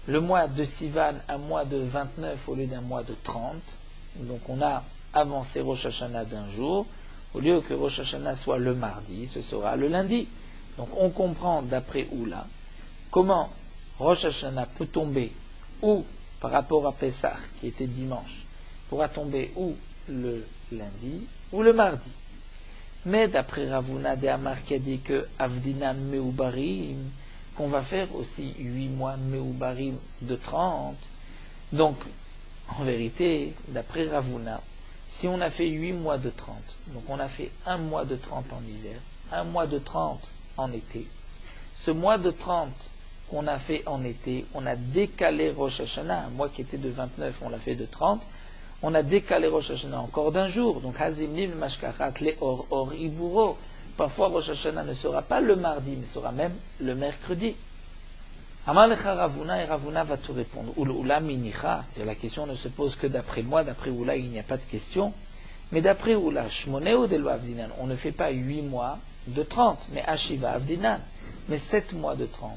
le mois de Sivan un mois de 29 au lieu d'un mois de 30, donc on a avancé Rosh Hashanah d'un jour, au lieu que Rosh Hashanah soit le mardi, ce sera le lundi. Donc on comprend d'après Oula comment Rosh Hashanah peut tomber ou par rapport à Pessah qui était dimanche, pourra tomber ou le lundi ou le mardi. Mais d'après Ravuna de Amar qui a dit que Avdinan Meubarim, qu'on va faire aussi 8 mois Meubarim de 30. Donc, en vérité, d'après Ravuna, si on a fait 8 mois de 30, donc on a fait un mois de 30 en hiver, un mois de 30 en été. Ce mois de 30 qu'on a fait en été, on a décalé Rosh Hashanah, un mois qui était de 29, on l'a fait de 30. On a décalé Rosh Hashanah encore d'un jour. Donc, Hazimnim Mashkachat le Or Iburo. Parfois, Rosh Hashanah ne sera pas le mardi, mais sera même le mercredi. Amar lecha Ravuna, et Ravuna va te répondre. Oula minicha, la question ne se pose que d'après moi. D'après Oula, il n'y a pas de question. Mais d'après Oula, Shmoneo de lo Avdinan, on ne fait pas 8 mois de 30, mais Ashiva Avdinan. Mais 7 mois de 30.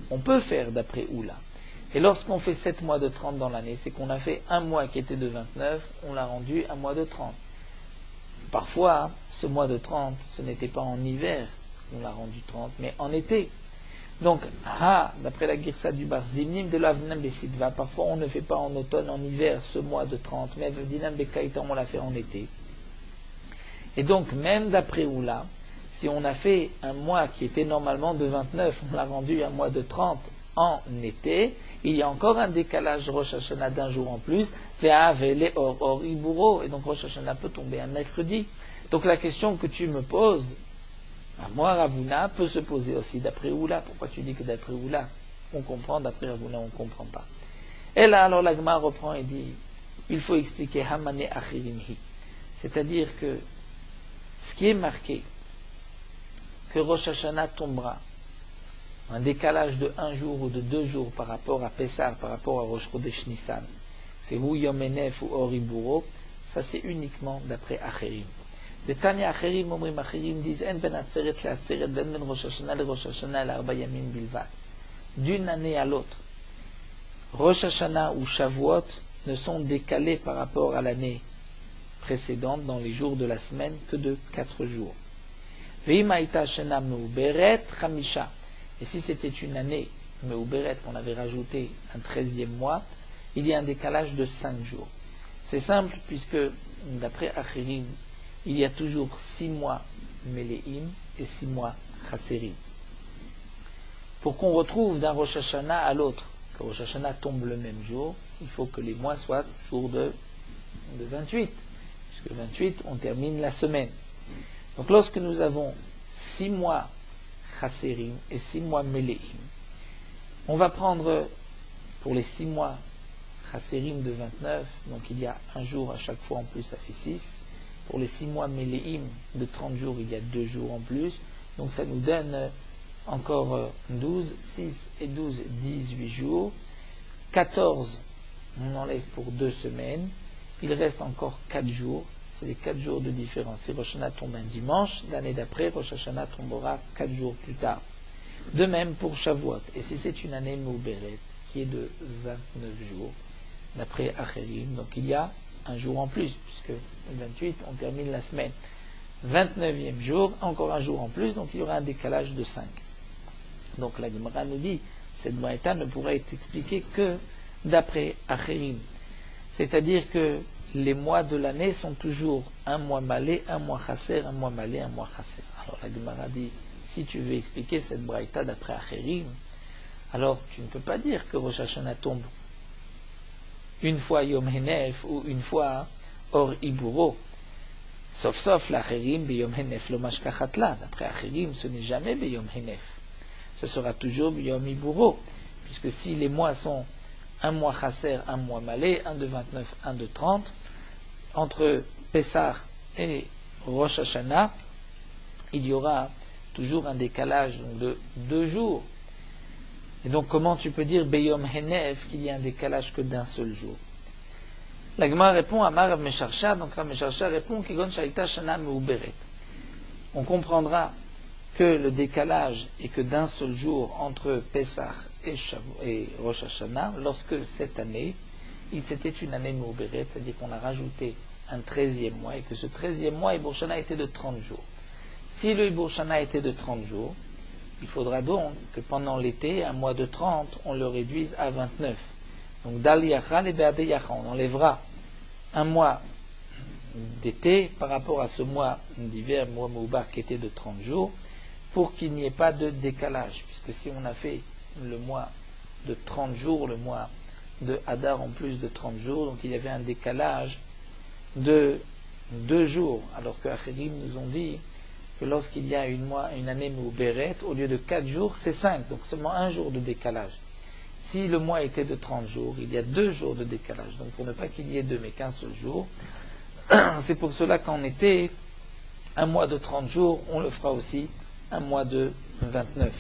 On peut faire d'après Oula. Et lorsqu'on fait 7 mois de 30 dans l'année, c'est qu'on a fait un mois qui était de 29, on l'a rendu un mois de 30. Parfois, ce mois de 30, ce n'était pas en hiver, on l'a rendu 30, mais en été. Donc, d'après la Girsa du Bar, Zimnim de l'Avnam Besidva, parfois on ne fait pas en automne, en hiver, ce mois de 30, mais Avdinan Bekaïtan, on l'a fait en été. Et donc, même d'après Oula, si on a fait un mois qui était normalement de 29, on l'a rendu un mois de 30 en été, il y a encore un décalage Rosh Hashanah d'un jour en plus, et donc Rosh Hashanah peut tomber un mercredi. Donc la question que tu me poses, à moi Ravuna, peut se poser aussi d'après Oula. Pourquoi tu dis que d'après Oula on comprend, d'après Ravuna on ne comprend pas? Et là alors la Gemara reprend et dit, il faut expliquer Hamane Achirimhi. C'est-à-dire que ce qui est marqué, que Rosh Hashanah tombera un décalage de 1 jour ou de 2 jours par rapport à Pessah, par rapport à Rosh Chodesh Nissan, c'est ou Yom Enef ou Or Iburo, ça c'est uniquement d'après Acherim. Les Tanya Acherim, Omrim Acherim disent En ben Atzeret le Atzeret, ben ben Rosh Hashanah le Rosh Hashanah l'Arba Yamim Bilvat. D'une année à l'autre, Rosh Hashanah ou Shavuot ne sont décalés par rapport à l'année précédente dans les jours de la semaine que de 4 jours. Ve'imaïta Shena Meuberet Chamisha. Et si c'était une année, Meuberet, qu'on avait rajouté un 13e mois, il y a un décalage de 5 jours. C'est simple puisque, d'après Achirim, il y a toujours 6 mois Meleim et 6 mois Chaserim. Pour qu'on retrouve d'un Rosh Hashanah à l'autre, que Rosh Hashanah tombe le même jour, il faut que les mois soient jour de 28. Puisque 28, on termine la semaine. Donc lorsque nous avons 6 mois Chaserim et 6 mois Meleim, on va prendre pour les 6 mois Chaserim de 29, donc il y a un jour à chaque fois en plus, ça fait 6. Pour les 6 mois Meleim de 30 jours, il y a 2 jours en plus, donc ça nous donne encore 12, 6 et 12, 18 jours. 14, on enlève pour 2 semaines, il reste encore 4 jours. C'est les 4 jours de différence. Si Rosh Hashanah tombe un dimanche, l'année d'après, Rosh Hashanah tombera 4 jours plus tard. De même pour Shavuot. Et si c'est une année Meuberet, qui est de 29 jours, d'après Acherim, donc il y a un jour en plus, puisque le 28, on termine la semaine. 29e jour, encore un jour en plus, donc il y aura un décalage de 5. Donc la Gemara nous dit, cette Braïta ne pourrait être expliquée que d'après Acherim. C'est-à-dire que les mois de l'année sont toujours un mois malé, un mois chasser, un mois malé, un mois chasser. Alors la Gemara dit, si tu veux expliquer cette braïta d'après Acherim, alors tu ne peux pas dire que Rosh Hashanah tombe une fois Yom Henef ou une fois Or Iburo. Sauf l'Acherim Beyom Henef lo mashkachatla. D'après Acherim, ce n'est jamais Beyom Henef. Ce sera toujours Beyom Iburo. Puisque si les mois sont un mois Chasser, un mois Malé, un de 29, un de 30, entre Pessah et Rosh Hashanah, il y aura toujours un décalage de 2 jours. Et donc comment tu peux dire Beyom Henef qu'il y a un décalage que d'un seul jour? La Gemara répond à Rav Mesharsha, donc Rav Mesharsha répond Kigon Shaita Shana Meuberet. On comprendra que le décalage est que d'un seul jour entre Pessah et Rosh Hashanah, lorsque cette année, c'était une année Meuberet, c'est-à-dire qu'on a rajouté un 13e mois, et que ce 13e mois, Hibour Shana était de 30 jours. Si le Hibour Shana était de 30 jours, il faudra donc que pendant l'été, un mois de 30, on le réduise à 29. Donc, Dal Yachal et Be'ade Yachal, on enlèvera un mois d'été par rapport à ce mois d'hiver, mois Moubar, qui était de 30 jours, pour qu'il n'y ait pas de décalage. Puisque si on a fait le mois de 30 jours, le mois de Hadar en plus de 30 jours, donc il y avait un décalage de 2 jours, alors que Acherim nous ont dit que lorsqu'il y a une année Mouberet, au lieu de 4 jours, c'est 5, donc seulement 1 jour de décalage. Si le mois était de 30 jours, il y a 2 jours de décalage. Donc pour ne pas qu'il y ait 2 mais qu'un seul jour, c'est pour cela qu'en été, un mois de 30 jours, on le fera aussi un mois de 29.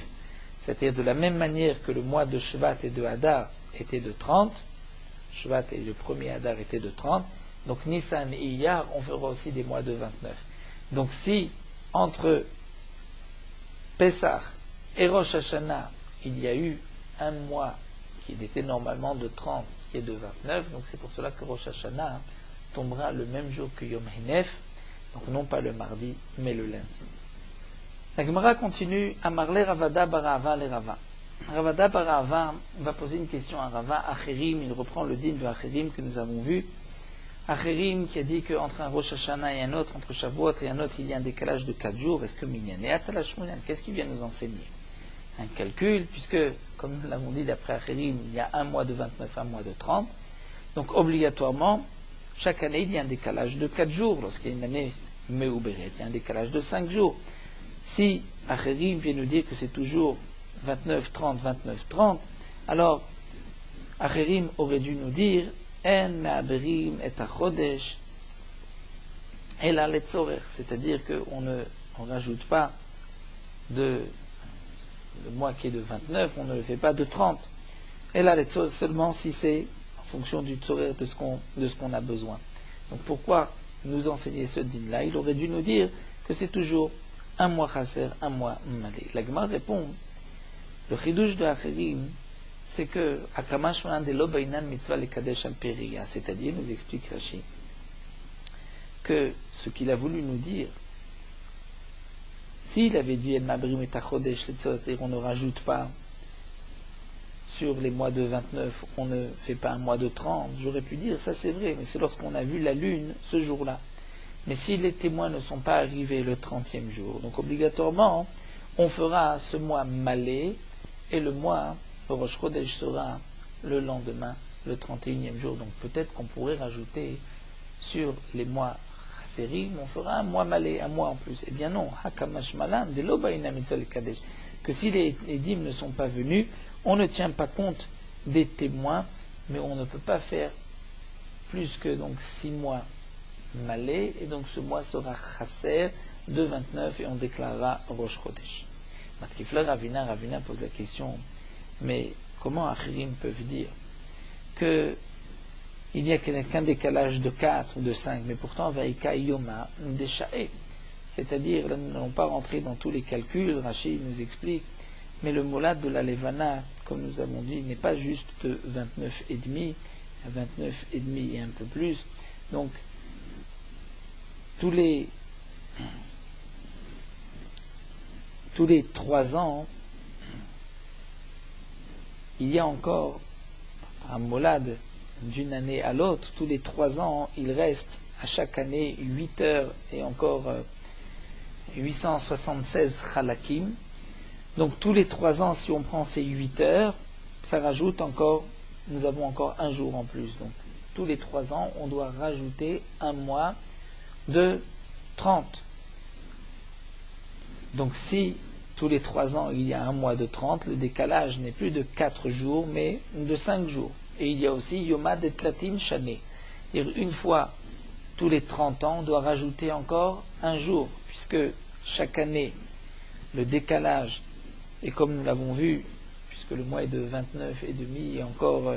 C'est-à-dire de la même manière que le mois de Shvat et de Hadar était de 30, Shvat et le premier Hadar était de 30, donc Nissan et Iyar, on fera aussi des mois de 29. Donc si entre Pessah et Rosh Hashanah, il y a eu un mois qui était normalement de 30, qui est de 29, donc c'est pour cela que Rosh Hashanah tombera le même jour que Yom Henef, donc non pas le mardi, mais le lundi. La Gemara continue à marler Ravada Barava le Rava. Ravada Barava va poser une question à Rava Acherim, il reprend le din de Acherim que nous avons vu. Acherim qui a dit qu'entre un Rosh Hashanah et un autre, entre Shavuot et un autre, il y a un décalage de 4 jours. Est-ce que Minyan et Atalash Minyan, qu'est-ce qu'il vient nous enseigner? Un calcul, puisque, comme nous l'avons dit d'après Acherim, il y a un mois de 29, un mois de 30. Donc obligatoirement, chaque année, il y a un décalage de 4 jours. Lorsqu'il y a une année Meuberet, il y a un décalage de 5 jours. Si Acherim vient nous dire que c'est toujours 29, 30, 29, 30, alors Acherim aurait dû nous dire En me'aberim et achodesh ela letzorech, c'est-à-dire qu'on ne rajoute pas le mois qui est de 29, on ne le fait pas de 30. Ela letzorech seulement si c'est en fonction du tzorech de ce qu'on a besoin. Donc pourquoi nous enseigner ce din-là? Il aurait dû nous dire que c'est toujours un mois chasser, un mois malé. La Gemara répond, le chidouche de Acherim, c'est que Akamash Manan de Lobainan Mitzvah le Kadesh al Periya, c'est-à-dire, nous explique Rashi, que ce qu'il a voulu nous dire, s'il avait dit El Mabrim et Tachodesh, c'est-à-dire on ne rajoute pas sur les mois de 29, on ne fait pas un mois de 30, j'aurais pu dire, ça c'est vrai, mais c'est lorsqu'on a vu la lune ce jour-là. Mais si les témoins ne sont pas arrivés le 30e jour, donc obligatoirement, on fera ce mois malé, et le mois, le Rosh Chodesh sera le lendemain, le 31e jour. Donc peut-être qu'on pourrait rajouter sur les mois Chasserim, on fera un mois malé, un mois en plus. Eh bien non, Hakamash Malan, de l'Obaïna Mitzvah le Kadesh, que si les dîmes ne sont pas venus, on ne tient pas compte des témoins, mais on ne peut pas faire plus que donc 6 mois malé, et donc ce mois sera Chasser de 29 et on déclarera Rosh Chodesh. Matkifla Ravina pose la question, mais comment Achirim peuvent dire qu'il n'y a qu'un décalage de 4 ou de 5, mais pourtant Vaïka Yoma Deshae, c'est-à-dire, là, nous n'allons pas rentrer dans tous les calculs, Rachid nous explique, mais le molad de la Levana, comme nous avons dit, n'est pas juste de 29,5 à 29,5 et un peu plus, donc tous les 3 ans, il y a encore un molad d'une année à l'autre. Tous les 3 ans, il reste à chaque année 8 heures et encore 876 chalakim. Donc tous les 3 ans, si on prend ces 8 heures, ça rajoute encore, nous avons encore un jour en plus. Donc tous les 3 ans, on doit rajouter un mois de 30. Donc si tous les 3 ans, il y a un mois de 30, le décalage n'est plus de 4 jours, mais de 5 jours. Et il y a aussi Yoma de Tlatin Shané. C'est-à-dire une fois tous les 30 ans, on doit rajouter encore un jour, puisque chaque année, le décalage, et comme nous l'avons vu, puisque le mois est de 29 et demi, et encore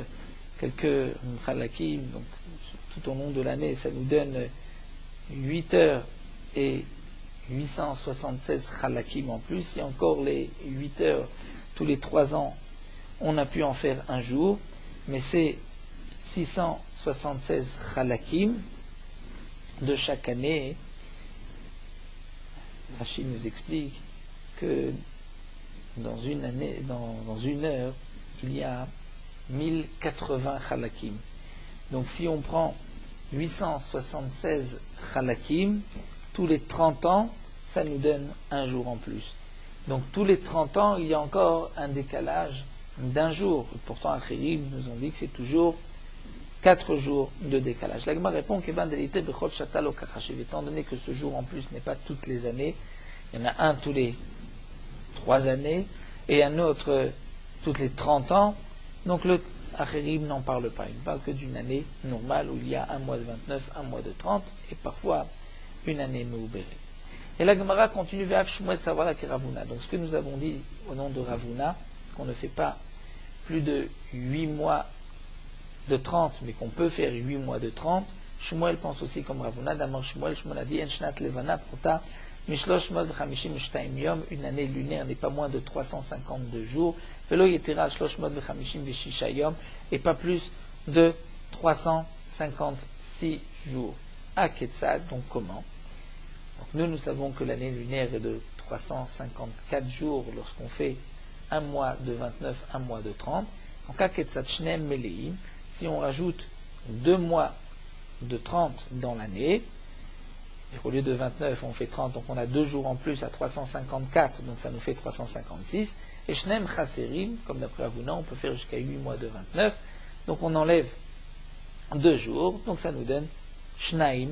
quelques Khalakim, donc tout au long de l'année, ça nous donne 8 heures et 876 Khalakim en plus, et encore les 8 heures tous les 3 ans, on a pu en faire un jour, mais c'est 676 Khalakim de chaque année. Rachid nous explique que dans une année, dans une heure, il y a 1080 Khalakim. Donc si on prend 876 Khalakim, tous les 30 ans, ça nous donne un jour en plus. Donc tous les 30 ans, il y a encore un décalage d'un jour. Pourtant, à Khérib, nous ont dit que c'est toujours 4 jours de décalage. L'Agma répond étant donné que ce jour en plus n'est pas toutes les années, il y en a un tous les 3 années et un autre toutes les 30 ans, donc le Acherim n'en parle pas. Il ne parle que d'une année normale où il y a un mois de 29, un mois de 30 et parfois une année Meubéré. Et la Gemara continue vers Shmuel Savala qui Ravuna. Donc ce que nous avons dit au nom de Ravuna, qu'on ne fait pas plus de 8 mois de 30, mais qu'on peut faire 8 mois de 30, Shmuel pense aussi comme Ravuna. D'abord Shmuel a dit Enshnat Levana Prota Mishlosh Mod Chamishim Shtaim Yom, une année lunaire n'est pas moins de 352 jours, Velo Yetira Shlosh Mod Chamishim Veshisha Yom, et pas plus de 356 jours. À Ketzad, donc comment? Donc nous savons que l'année lunaire est de 354 jours lorsqu'on fait un mois de 29, un mois de 30. En cas Ketzad Shneem Meleim, si on rajoute 2 mois de 30 dans l'année, et au lieu de 29, on fait 30, donc on a 2 jours en plus à 354, donc ça nous fait 356. Et Shneem Chaserim, comme d'après Avouna, on peut faire jusqu'à 8 mois de 29, donc on enlève 2 jours, donc ça nous donne Shnaim,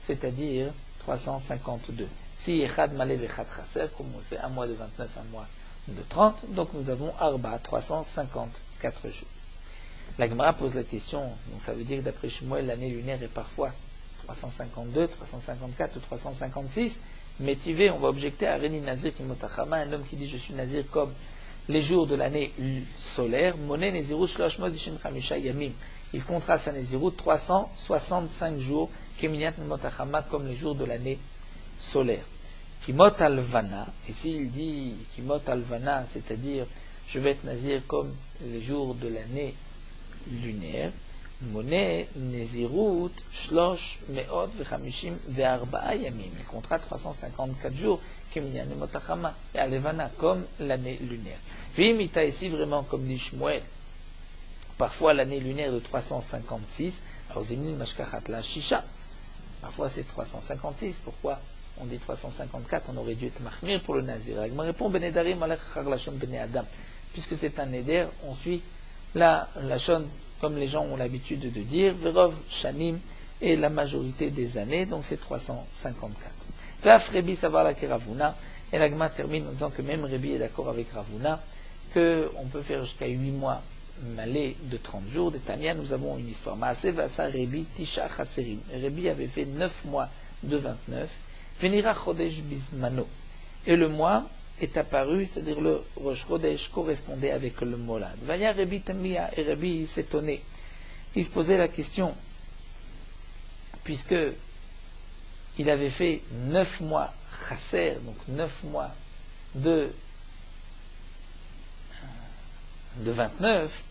c'est-à-dire 352. Si Echad Malev Echad Chaser, comme on fait un mois de 29, un mois de 30, donc nous avons Arba, 354 jours. La Gemara pose la question, donc ça veut dire que d'après Shmuel, l'année lunaire est parfois 352, 354 ou 356, mais Tivé, on va objecter à Reni Nazir Kimotachama, un homme qui dit je suis Nazir comme les jours de l'année solaire, Moné Nezirut Shlosh Mod Yishim Chamisha Yamim. Il comptera sa Nezirut 365 jours, Keminyat Motachama, comme les jours de l'année solaire. Kimot Alvana, ici il dit Kimot Alvana, c'est-à-dire je vais être Nazir comme les jours de l'année lunaire. Moné Nezirut Shlosh Meot Vechamishim Ve'arba'a Yamim. Il comptera 354 jours, Keminyat Motachama, et Alvana, comme l'année lunaire. Vimita ici vraiment comme dit Shmuel, parfois l'année lunaire de 356, alors Zimnin Mashkachat la Shisha, parfois c'est 356, pourquoi on dit 354, on aurait dû être mahmir pour le Nazir. Il me répond Benedarim Alech Charlashon Bene Adam, puisque c'est un Neder, on suit la Lachon comme les gens ont l'habitude de dire, Verov Shanim, et la majorité des années, donc c'est 354. Vaf Rebi Savar la Ravuna, et l'Agma termine en disant que même Rebi est d'accord avec Ravuna, qu'on peut faire jusqu'à 8 mois malais de 30 jours. De Tania, nous avons une histoire. Maaseh Vasa Rebi Tisha Chaserim. Rebi avait fait 9 mois de 29. Venira Chodesh Bismano. Et le mois est apparu, c'est-à-dire le Rosh Chodesh correspondait avec le Molad. Vaya Rebi Tamia, et Rebi s'étonnait. Il se posait la question, puisque il avait fait 9 mois Chaser, donc 9 mois de 29,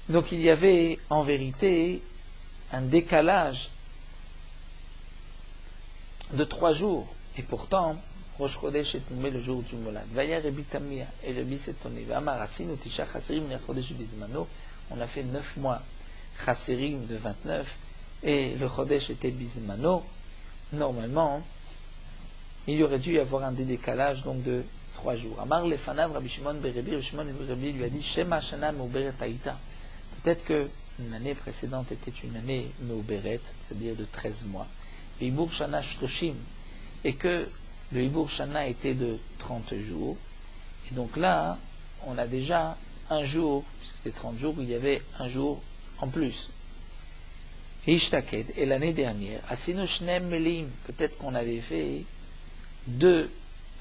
donc il y avait en vérité un décalage de 3 jours, et pourtant Rosh Chodesh est nommé le jour du Molad. Vaya Rebi Tamia, et Rebi s'étonnait. V'amarasin ou Tisha Chaserim ne Chodesh Bismano, on a fait 9 mois Chaserim de 29, et le Chodesh était Bismano. Normalement, il y aurait dû y avoir un décalage donc de 3 jours. Amar Lefanav Rabbi Shimon Berebi, Rabbi Shimon Berebi lui a dit Shema Shana Meuberet Haïta. Peut-être que une année précédente était une année Meuberet, c'est-à-dire de 13 mois, et Ibour Shana Shloshim, et que le Ibour Shana était de 30 jours, et donc là, on a déjà un jour, puisque c'était 30 jours, il y avait un jour en plus. Et l'année dernière, Asino Shnem Meleim, peut-être qu'on avait fait 2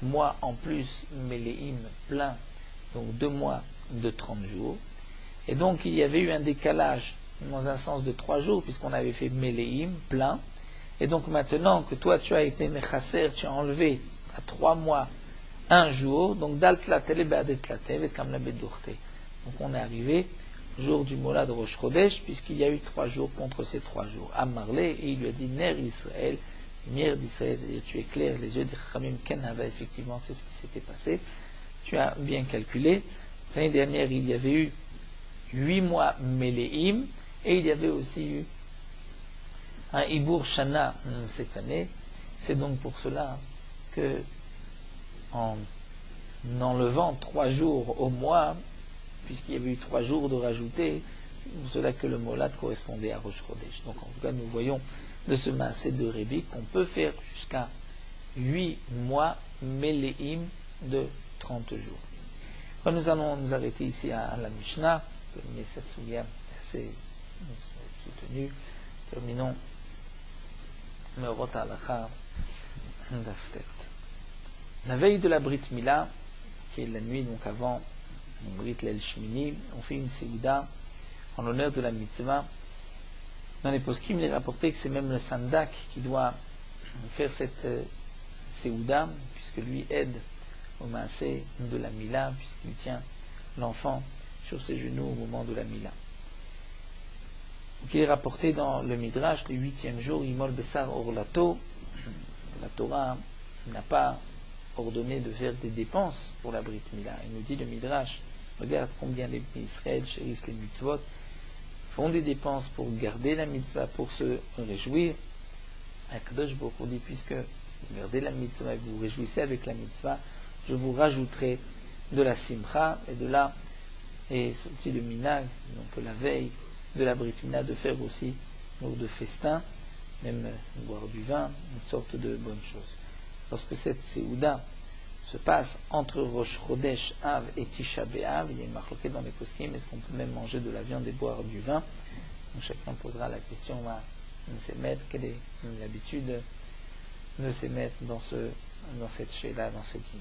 mois en plus, Meleim plein, donc 2 mois de 30 jours. Et donc il y avait eu un décalage dans un sens de 3 jours, puisqu'on avait fait Meleim plein. Et donc maintenant que toi tu as été Mechasser, tu as enlevé à 3 mois un jour, donc Daltlatele Beadetlatev comme la Bedurte. Donc on est arrivé jour du Mola de Rosh Chodesh, puisqu'il y a eu 3 jours contre ces 3 jours. Amarlé, et il lui a dit, Ner Israël, lumière d'Israël, c'est-à-dire tu éclaires les yeux des Chachamim Kenhava, effectivement, c'est ce qui s'était passé. Tu as bien calculé. L'année dernière, il y avait eu 8 mois Meleim, et il y avait aussi eu un Ibour Shana cette année. C'est donc pour cela que, en enlevant 3 jours au mois, puisqu'il y avait eu 3 jours de rajouter, c'est pour cela que le Molad correspondait à Rosh Chodesh. Donc en tout cas, nous voyons de ce massé de Rébi qu'on peut faire jusqu'à 8 mois Meleim de 30 jours. Alors, nous allons nous arrêter ici à la Mishnah, terminer cette soulière assez soutenue. Terminons Meorot Halacha Daftet. La veille de la Brit Mila, qui est la nuit donc avant Brit Leil Shmini, on fait une Séouda en l'honneur de la mitzvah. Dans les poskim, il est rapporté que c'est même le Sandak qui doit faire cette Séouda, puisque lui aide au maasé de la Mila, puisqu'il tient l'enfant sur ses genoux au moment de la Mila. Donc il est rapporté dans le Midrash, le 8e jour, Imol Besar Orlato, la Torah n'a pas ordonné de faire des dépenses pour la Brit Mila. Il nous dit le Midrash, regarde combien les Israël chérissent les mitzvot, font des dépenses pour garder la mitzvah, pour se réjouir. Akadosh Baruch Hu dit, puisque vous gardez la mitzvah et vous vous réjouissez avec la mitzvah, je vous rajouterai de la simcha, et de là, et c'est aussi le minag, donc la veille de la Brit Mila, de faire aussi lors de festin, même boire du vin, une sorte de bonne chose. Lorsque cette Séouda se passe entre Rosh Chodesh Av et Tisha B'Av, il y a une marloquette dans les poskim, est-ce qu'on peut même manger de la viande et boire du vin? Donc chacun posera la question, quelle est l'habitude de s'émettre dans cette chéla, dans cette dîme.